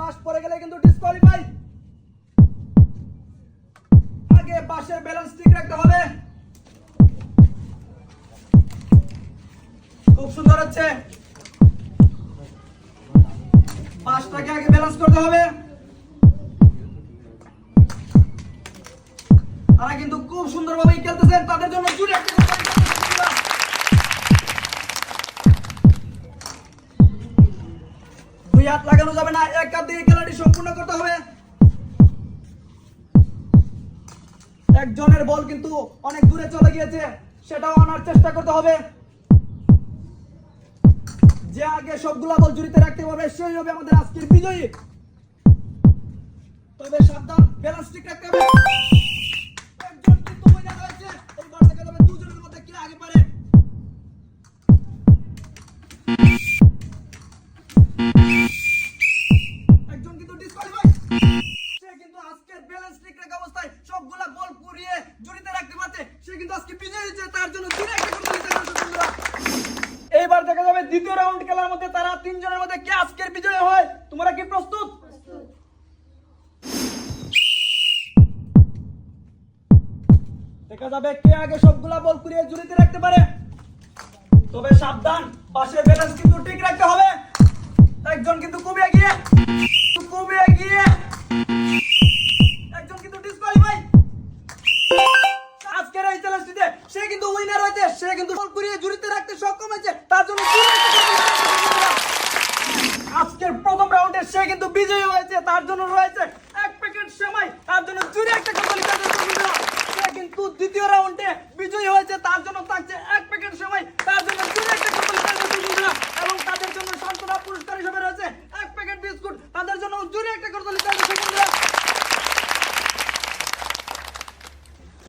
বাঁশ পড়ে গেলে কিন্তু ডিসকোয়ালিফাই। আগে বাঁশের ব্যালেন্স ঠিক রাখতে হবে। খুব সুন্দর হচ্ছে, বাঁশটাকে আগে ব্যালেন্স করতে হবে। তারা কিন্তু খুব সুন্দরভাবে খেলতেছেন, তাদের জন্য জুড়ে একটা দুই হাত লাগানো যাবে না, এক হাত দিয়ে খেলাটি সম্পূর্ণ করতে হবে। একজনের বল কিন্তু অনেক দূরে চলে গিয়েছে, সেটাও আনার চেষ্টা করতে হবে। যে আগে সবগুলা বল জুড়িতে রাখতে পারবে সেই হবে আমাদের আজকের বিজয়ী। তবে সাবধান, ব্যালেন্স ঠিক রাখতে হবে। একজন কিন্তু উইনার হয়েছে, এইবার দেখা যাবে দুজনের মধ্যে কে আগে পারে। একজন কিন্তু ডিসকোয়ালিফাই। সে কিন্তু আজকের ব্যালেন্স ঠিক রাখা অবস্থায় সবগুলা বল পুরিয়ে জুড়িতে রাখতে পারছে, সে কিন্তু আজকে বিজয়ী হয়েছে। তার জন্য ডিরেক্ট একটা করতে হবে বন্ধুরা। এইবার দেখা যাবে দ্বিতীয় রাউন্ড খেলার মধ্যে তারা তিনজনের মধ্যে কে আজকের বিজয়ী হয়। তোমরা কি প্রস্তুত? দেখা যাবে কে আগে সবগুলা বল কুড়িয়ে জুড়িতে রাখতে পারে। তবে সাবধান, পাশে ব্যালেন্স কিন্তু ঠিক রাখতে হবে। একজন কিন্তু খুব এগিয়ে, একজন কিন্তু ডিসকোয়ালিফাই। আজকের এই চ্যালেঞ্জটিতে সে কিন্তু উইনার হয়েছে, সে কিন্তু বল কুড়িয়ে জুড়িতে রাখতে সক্ষম হয়েছে। তার জন্য আজকের প্রথম রাউন্ডে সে কিন্তু বিজয়ী হয়েছে। তার জন্য রয়েছে এক প্যাকেট সেমাই, তার জন্য জুড়ে একটা করতালি। সে কিন্তু দ্বিতীয় রাউন্ডে বিজয়ী হয়েছে, তার জন্য থাকছে এক প্যাকেট সেমাই, তার জন্য জুড়ে একটা করতালি। এবং তাদের জন্য সান্ত্বনা পুরস্কার হিসেবে রয়েছে এক প্যাকেট বিস্কুট, তাদের জন্য জুড়ে একটা করতালি।